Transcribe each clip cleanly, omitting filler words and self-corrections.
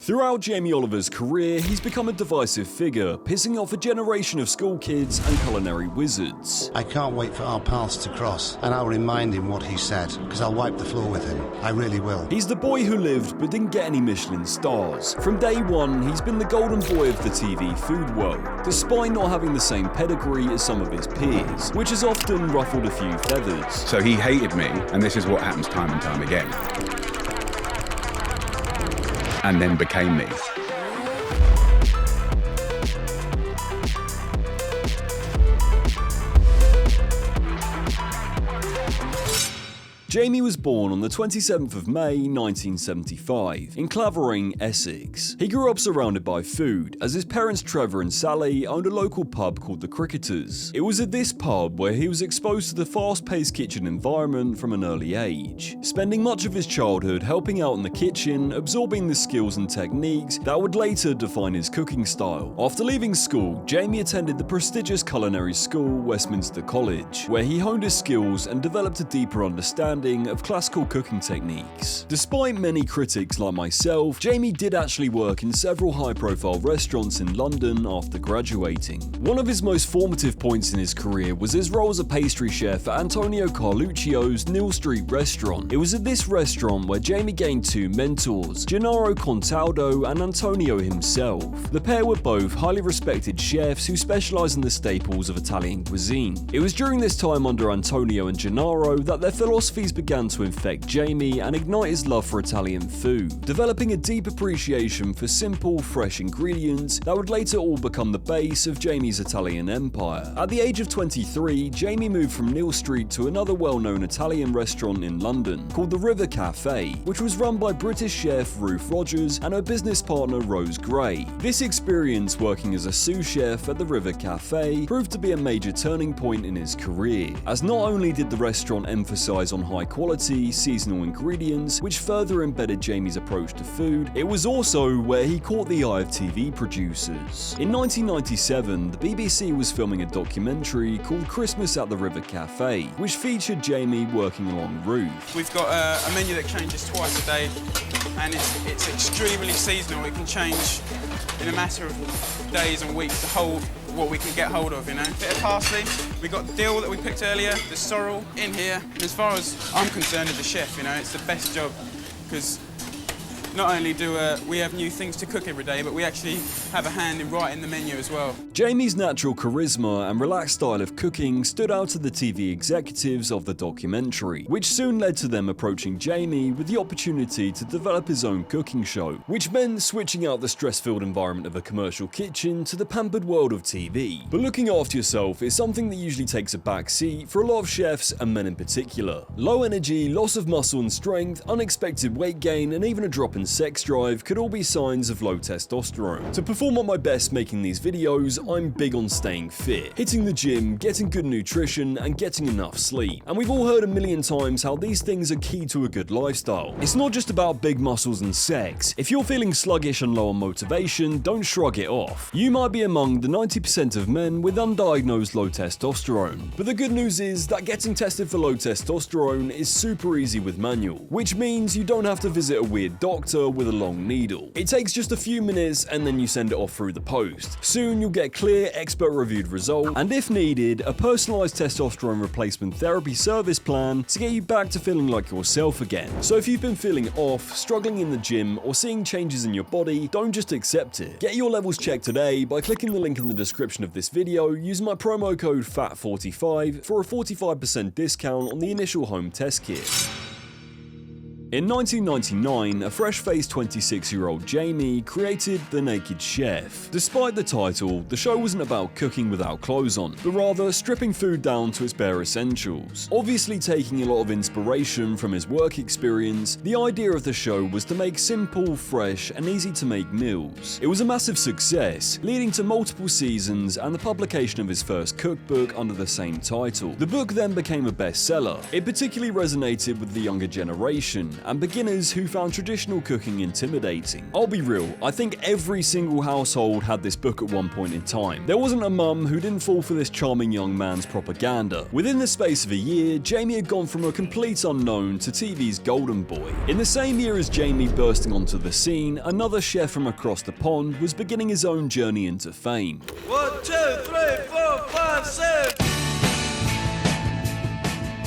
Throughout Jamie Oliver's career, he's become a divisive figure, pissing off a generation of school kids and culinary wizards. I can't wait for our paths to cross, and I'll remind him what he said, because I'll wipe the floor with him. I really will. He's the boy who lived but didn't get any Michelin stars. From day one, he's been the golden boy of the TV food world, despite not having the same pedigree as some of his peers, which has often ruffled a few feathers. So he hated me, and this is what happens time and time again. And then became me. Jamie was born on the 27th of May 1975 in Clavering, Essex. He grew up surrounded by food, as his parents Trevor and Sally owned a local pub called the Cricketers. It was at this pub where he was exposed to the fast-paced kitchen environment from an early age, spending much of his childhood helping out in the kitchen, absorbing the skills and techniques that would later define his cooking style. After leaving school, Jamie attended the prestigious culinary school, Westminster College, where he honed his skills and developed a deeper understanding of classical cooking techniques. Despite many critics like myself, Jamie did actually work in several high-profile restaurants in London after graduating. One of his most formative points in his career was his role as a pastry chef at Antonio Carluccio's Neal Street restaurant. It was at this restaurant where Jamie gained two mentors, Gennaro Contaldo and Antonio himself. The pair were both highly respected chefs who specialized in the staples of Italian cuisine. It was during this time under Antonio and Gennaro that their philosophies began to infect Jamie and ignite his love for Italian food, developing a deep appreciation for simple, fresh ingredients that would later all become the base of Jamie's Italian empire. At the age of 23, Jamie moved from Neal Street to another well-known Italian restaurant in London called the River Cafe, which was run by British chef Ruth Rogers and her business partner Rose Gray. This experience working as a sous chef at the River Cafe proved to be a major turning point in his career, as not only did the restaurant emphasize on high-quality, seasonal ingredients, which further embedded Jamie's approach to food, it was also where he caught the eye of TV producers. In 1997, the BBC was filming a documentary called Christmas at the River Cafe, which featured Jamie working along Ruth. We've got a menu that changes twice a day, and it's extremely seasonal. It can change in a matter of days and weeks what we can get hold of, you know. Bit of parsley, we got dill that we picked earlier, the sorrel in here. And as far as I'm concerned as a chef, you know, it's the best job, because not only do we have new things to cook every day, but we actually have a hand in writing the menu as well. Jamie's natural charisma and relaxed style of cooking stood out to the TV executives of the documentary, which soon led to them approaching Jamie with the opportunity to develop his own cooking show, which meant switching out the stress-filled environment of a commercial kitchen to the pampered world of TV. But looking after yourself is something that usually takes a back seat for a lot of chefs and men in particular. Low energy, loss of muscle and strength, unexpected weight gain, and even a drop in sex drive could all be signs of low testosterone. To perform at my best making these videos, I'm big on staying fit, hitting the gym, getting good nutrition, and getting enough sleep. And we've all heard a million times how these things are key to a good lifestyle. It's not just about big muscles and sex. If you're feeling sluggish and low on motivation, don't shrug it off. You might be among the 90% of men with undiagnosed low testosterone. But the good news is that getting tested for low testosterone is super easy with manual, which means you don't have to visit a weird doctor with a long needle. It takes just a few minutes and then you send it off through the post. Soon you'll get a clear, expert-reviewed result, and if needed, a personalized testosterone replacement therapy service plan to get you back to feeling like yourself again. So if you've been feeling off, struggling in the gym, or seeing changes in your body, don't just accept it. Get your levels checked today by clicking the link in the description of this video using my promo code PHAT45 for a 45% discount on the initial home test kit. In 1999, a fresh-faced 26-year-old Jamie created The Naked Chef. Despite the title, the show wasn't about cooking without clothes on, but rather stripping food down to its bare essentials. Obviously taking a lot of inspiration from his work experience, the idea of the show was to make simple, fresh, and easy-to-make meals. It was a massive success, leading to multiple seasons and the publication of his first cookbook under the same title. The book then became a bestseller. It particularly resonated with the younger generation, and beginners who found traditional cooking intimidating. I'll be real, I think every single household had this book at one point in time. There wasn't a mum who didn't fall for this charming young man's propaganda. Within the space of a year, Jamie had gone from a complete unknown to TV's golden boy. In the same year as Jamie bursting onto the scene, another chef from across the pond was beginning his own journey into fame. 1, 2, 3, 4, 5, 6.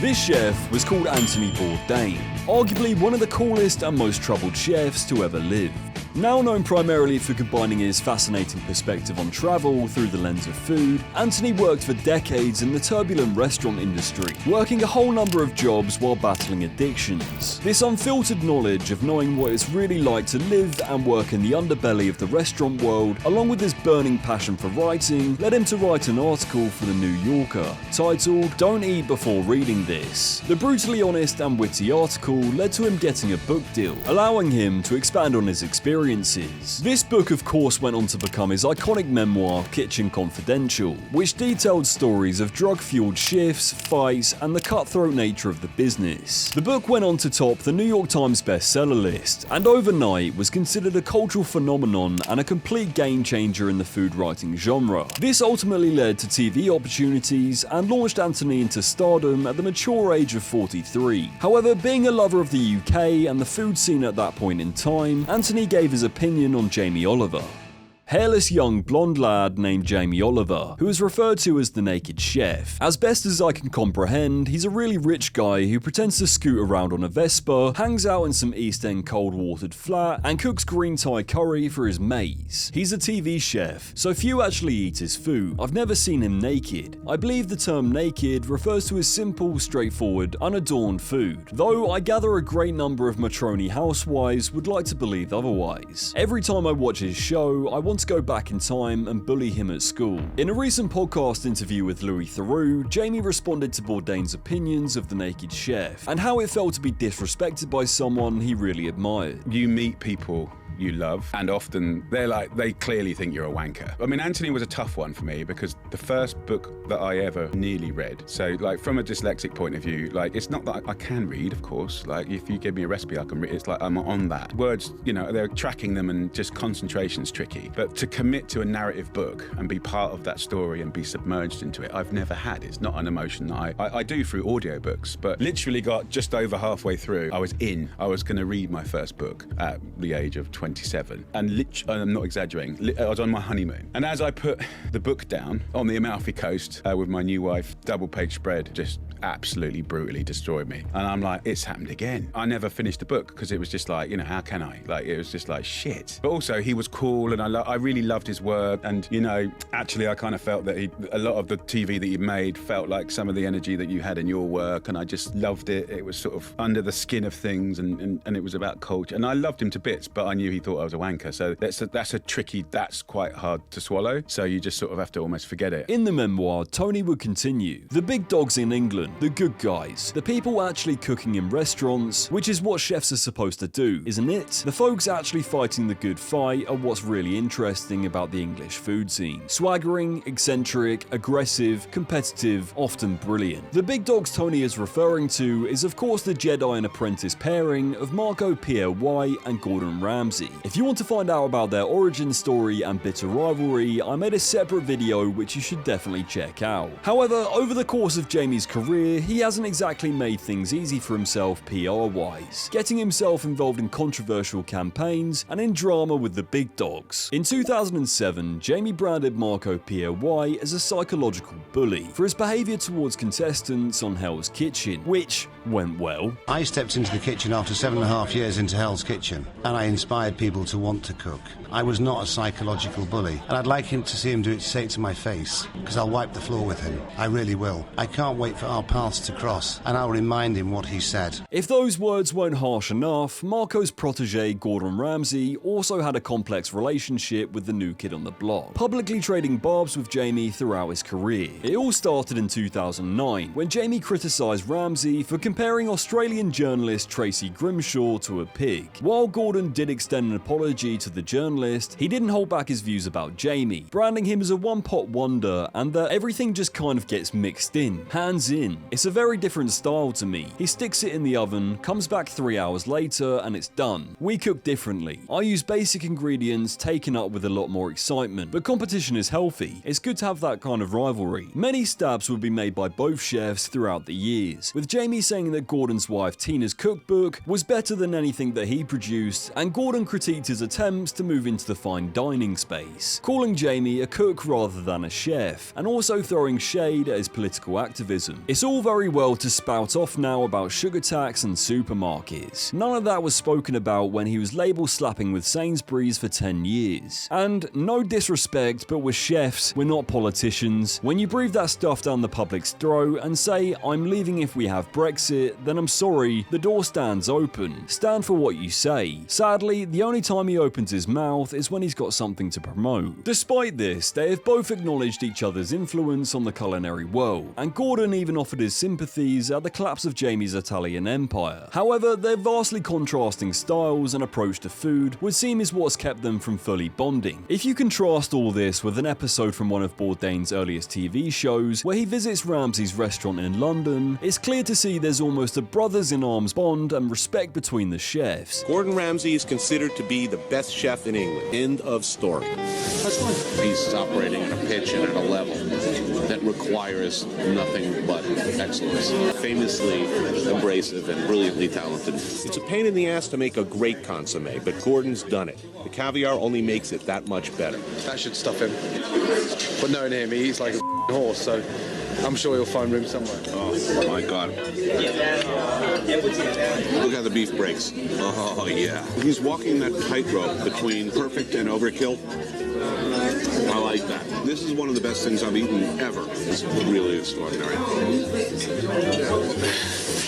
This chef was called Antony Bourdain, arguably one of the coolest and most troubled chefs to ever live. Now known primarily for combining his fascinating perspective on travel through the lens of food, Antony worked for decades in the turbulent restaurant industry, working a whole number of jobs while battling addictions. This unfiltered knowledge of knowing what it's really like to live and work in the underbelly of the restaurant world, along with his burning passion for writing, led him to write an article for the New Yorker, titled "Don't Eat Before Reading This." The brutally honest and witty article led to him getting a book deal, allowing him to expand on his experiences. This book, of course, went on to become his iconic memoir, Kitchen Confidential, which detailed stories of drug-fueled shifts, fights, and the cutthroat nature of the business. The book went on to top the New York Times bestseller list, and overnight was considered a cultural phenomenon and a complete game-changer in the food writing genre. This ultimately led to TV opportunities and launched Antony into stardom at the mature age of 43. However, being a lover of the UK and the food scene at that point in time, Antony gave his opinion on Jamie Oliver. Hairless young blonde lad named Jamie Oliver, who is referred to as the Naked Chef. As best as I can comprehend, he's a really rich guy who pretends to scoot around on a Vespa, hangs out in some East End cold-watered flat, and cooks green Thai curry for his mates. He's a TV chef, so few actually eat his food. I've never seen him naked. I believe the term naked refers to his simple, straightforward, unadorned food, though I gather a great number of matroni housewives would like to believe otherwise. Every time I watch his show, I want to go back in time and bully him at school. In a recent podcast interview with Louis Theroux, Jamie responded to Bourdain's opinions of the Naked Chef and how it felt to be disrespected by someone he really admired. You meet people you love, and often they clearly think you're a wanker. I mean, Antony was a tough one for me because the first book that I ever nearly read, so like from a dyslexic point of view, like it's not that I can read, of course, like if you give me a recipe I can read, it's like I'm on that. Words, you know, they're tracking them and just concentration's tricky, but to commit to a narrative book and be part of that story and be submerged into it, I've never had. It's not an emotion that I do through audiobooks, but literally got just over halfway through, I was going to read my first book at the age of 27, and I'm not exaggerating, I was on my honeymoon, and as I put the book down on the Amalfi Coast with my new wife, double-page spread just absolutely brutally destroyed me, and I'm like, it's happened again. I never finished the book because it was just like, you know, how can I? Like, it was just like shit. But also he was cool, and I really loved his work, and you know, actually I kind of felt that a lot of the TV that he made felt like some of the energy that you had in your work, and I just loved it. It was sort of under the skin of things, and it was about culture, and I loved him to bits, but I knew he thought I was a wanker, so that's quite hard to swallow, so you just sort of have to almost forget it. In the memoir, Tony would continue. The big dogs in England, the good guys, the people actually cooking in restaurants, which is what chefs are supposed to do, isn't it? The folks actually fighting the good fight are what's really interesting about the English food scene. Swaggering, eccentric, aggressive, competitive, often brilliant. The big dogs Tony is referring to is of course the Jedi and apprentice pairing of Marco Pierre White and Gordon Ramsay. If you want to find out about their origin story and bitter rivalry, I made a separate video which you should definitely check out. However, over the course of Jamie's career, he hasn't exactly made things easy for himself PR-wise, getting himself involved in controversial campaigns and in drama with the big dogs. In 2007, Jamie branded Marco Pierre White as a psychological bully for his behaviour towards contestants on Hell's Kitchen, which went well. I stepped into the kitchen after 7.5 years into Hell's Kitchen, and I inspired people to want to cook. I was not a psychological bully, and I'd like him to see him do it straight to my face, because I'll wipe the floor with him. I really will. I can't wait for our paths to cross, and I'll remind him what he said. If those words weren't harsh enough, Marco's protege Gordon Ramsay also had a complex relationship with the new kid on the block, publicly trading barbs with Jamie throughout his career. It all started in 2009, when Jamie criticised Ramsay for comparing Australian journalist Tracy Grimshaw to a pig. While Gordon did extend extend an apology to the journalist, he didn't hold back his views about Jamie, branding him as a one-pot wonder and that everything just kind of gets mixed in, hands in. It's a very different style to me. He sticks it in the oven, comes back 3 hours later, and it's done. We cook differently. I use basic ingredients taken up with a lot more excitement, but competition is healthy. It's good to have that kind of rivalry. Many stabs would be made by both chefs throughout the years, with Jamie saying that Gordon's wife Tina's cookbook was better than anything that he produced, and Gordon critiqued his attempts to move into the fine dining space, calling Jamie a cook rather than a chef, and also throwing shade at his political activism. It's all very well to spout off now about sugar tax and supermarkets. None of that was spoken about when he was label slapping with Sainsbury's for 10 years. And no disrespect, but we're chefs, we're not politicians. When you breathe that stuff down the public's throat and say, "I'm leaving if we have Brexit," then I'm sorry, the door stands open. Stand for what you say. Sadly, the only time he opens his mouth is when he's got something to promote. Despite this, they have both acknowledged each other's influence on the culinary world, and Gordon even offered his sympathies at the collapse of Jamie's Italian empire. However, their vastly contrasting styles and approach to food would seem is what's kept them from fully bonding. If you contrast all this with an episode from one of Bourdain's earliest TV shows, where he visits Ramsay's restaurant in London, it's clear to see there's almost a brothers-in-arms bond and respect between the chefs. Gordon Ramsay is considered to be the best chef in England. End of story. He's operating at a pitch and at a level that requires nothing but excellence. Famously abrasive and brilliantly talented. It's a pain in the ass to make a great consommé, but Gordon's done it. The caviar only makes it that much better. That should stuff him. But knowing him, he eats like a horse, so I'm sure he'll find room somewhere. Oh, my God. Look how the beef breaks. Oh, yeah. He's walking that tightrope between perfect and overkill. I like that. This is one of the best things I've eaten ever. It's really extraordinary.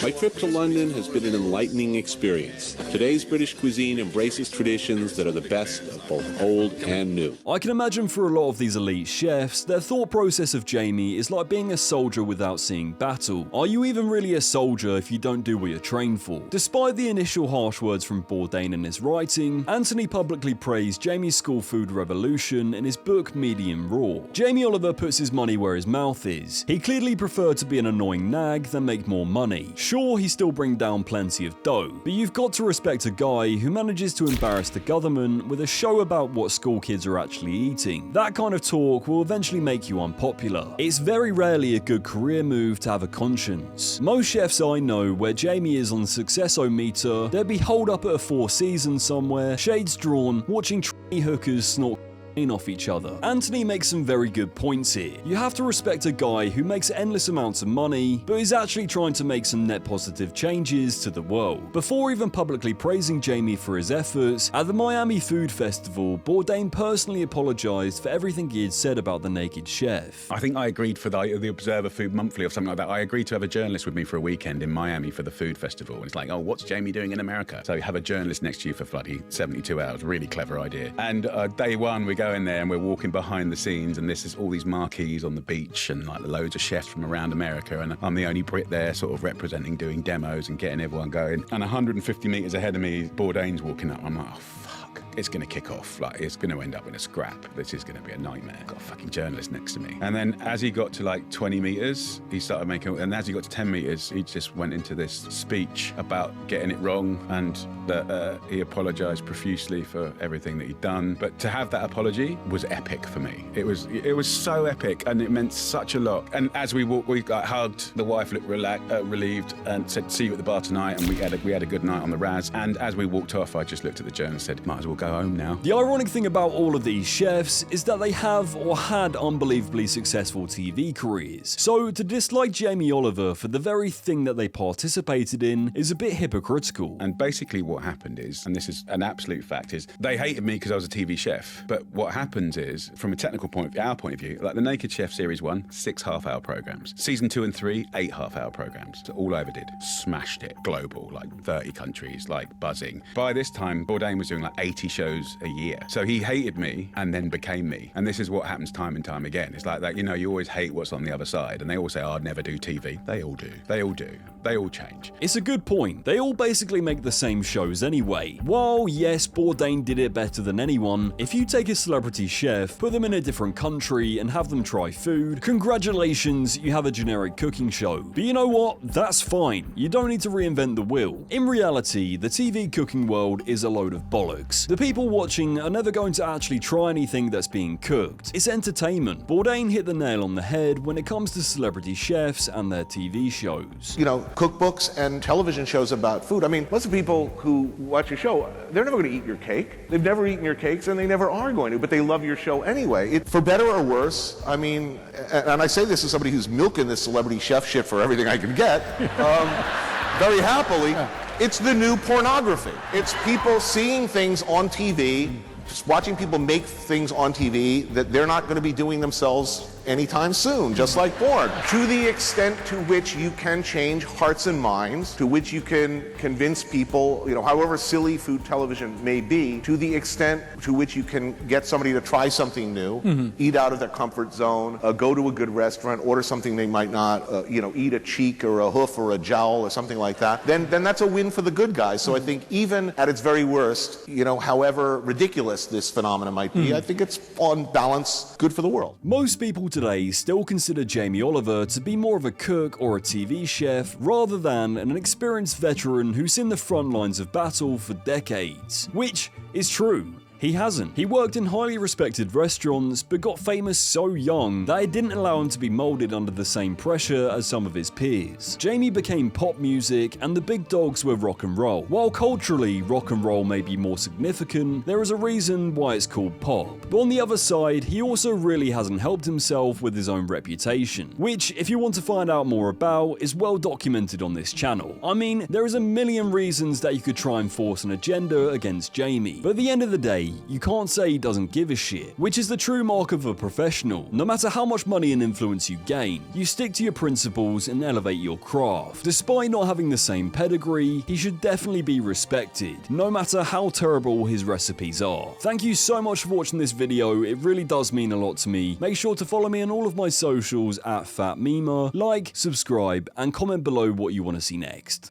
My trip to London has been an enlightening experience. Today's British cuisine embraces traditions that are the best of both old and new. I can imagine for a lot of these elite chefs, their thought process of Jamie is like being a soldier without seeing battle. Are you even really a soldier if you don't do what you're trained for? Despite the initial harsh words from Bourdain in his writing, Antony publicly praised Jamie's school food revolution in his book Medium Raw. Jamie Oliver puts his money where his mouth is. He clearly preferred to be an annoying nag than make more money. Sure, he still bring down plenty of dough, but you've got to respect a guy who manages to embarrass the government with a show about what school kids are actually eating. That kind of talk will eventually make you unpopular. It's very rarely a good career move to have a conscience. Most chefs I know where Jamie is on the success-o-meter, they'd be holed up at a Four Seasons somewhere, shades drawn, watching tranny hookers snort off each other. Antony makes some very good points here. You have to respect a guy who makes endless amounts of money, but is actually trying to make some net positive changes to the world. Before even publicly praising Jamie for his efforts, at the Miami Food Festival, Bourdain personally apologized for everything he had said about the naked chef. I think I agreed for the Observer Food Monthly or something like that. I agreed to have a journalist with me for a weekend in Miami for the food festival. And it's like, oh, what's Jamie doing in America? So you have a journalist next to you for bloody 72 hours. Really clever idea. And day one, we go in there and we're walking behind the scenes, and this is all these marquees on the beach and like loads of chefs from around America, and I'm the only Brit there sort of representing, doing demos and getting everyone going. And 150 metres ahead of me, Bourdain's walking up. I'm like, oh, fuck. It's going to kick off. Like, it's going to end up in a scrap. This is going to be a nightmare. Got a fucking journalist next to me. And then as he got to like 20 metres, he started making, and as he got to 10 metres, he just went into this speech about getting it wrong and that he apologised profusely for everything that he'd done. But to have that apology was epic for me. It was so epic, and it meant such a lot. And as we walked, we got hugged. The wife looked relieved and said, "See you at the bar tonight." And we had a good night on the Raz. And as we walked off, I just looked at the journalist and said, "Might as well go home now." The ironic thing about all of these chefs is that they have or had unbelievably successful TV careers. So to dislike Jamie Oliver for the very thing that they participated in is a bit hypocritical. And basically what happened is, and this is an absolute fact, is they hated me because I was a TV chef. But what happens is, from a technical point of view, our point of view, like the Naked Chef Series 1, 6 half-hour programs. Season 2 and 3, 8 half-hour programs. So all I ever did. Smashed it. Global, like 30 countries, like buzzing. By this time, Bourdain was doing like 80 shows a year. So he hated me and then became me. And this is what happens time and time again. It's like that, you know, you always hate what's on the other side. And they all say, oh, I'd never do TV. They all do. They all do. They all change. It's a good point. They all basically make the same shows anyway. While, yes, Bourdain did it better than anyone, if you take a celebrity chef, put them in a different country, and have them try food, congratulations, you have a generic cooking show. But you know what? That's fine. You don't need to reinvent the wheel. In reality, the TV cooking world is a load of bollocks. The people watching are never going to actually try anything that's being cooked. It's entertainment. Bourdain hit the nail on the head when it comes to celebrity chefs and their TV shows. You know, cookbooks and television shows about food. I mean, most of the people who watch your show, they're never going to eat your cake. They've never eaten your cakes, and they never are going to, but they love your show anyway. For better or worse, I mean, and I say this as somebody who's milking this celebrity chef shit for everything I can get, very happily, it's the new pornography. It's people seeing things on TV, just watching people make things on TV that they're not going to be doing themselves anytime soon, just like porn. To the extent to which you can change hearts and minds, to which you can convince people, you know, however silly food television may be, to the extent to which you can get somebody to try something new, eat out of their comfort zone, go to a good restaurant, order something they might not, you know, eat a cheek or a hoof or a jowl or something like that, then that's a win for the good guys. So I think even at its very worst, you know, however ridiculous this phenomenon might be, I think it's on balance good for the world. Most people today still consider Jamie Oliver to be more of a cook or a TV chef rather than an experienced veteran who's in the front lines of battle for decades. Which is true. He hasn't. He worked in highly respected restaurants, but got famous so young that it didn't allow him to be molded under the same pressure as some of his peers. Jamie became pop music, and the big dogs were rock and roll. While culturally, rock and roll may be more significant, there is a reason why it's called pop. But on the other side, he also really hasn't helped himself with his own reputation, which, if you want to find out more about, is well documented on this channel. I mean, there is a million reasons that you could try and force an agenda against Jamie, but at the end of the day, you can't say he doesn't give a shit, which is the true mark of a professional. No matter how much money and influence you gain, you stick to your principles and elevate your craft. Despite not having the same pedigree, he should definitely be respected, no matter how terrible his recipes are. Thank you so much for watching this video, it really does mean a lot to me. Make sure to follow me on all of my socials at Phat Mima, like, subscribe, and comment below what you want to see next.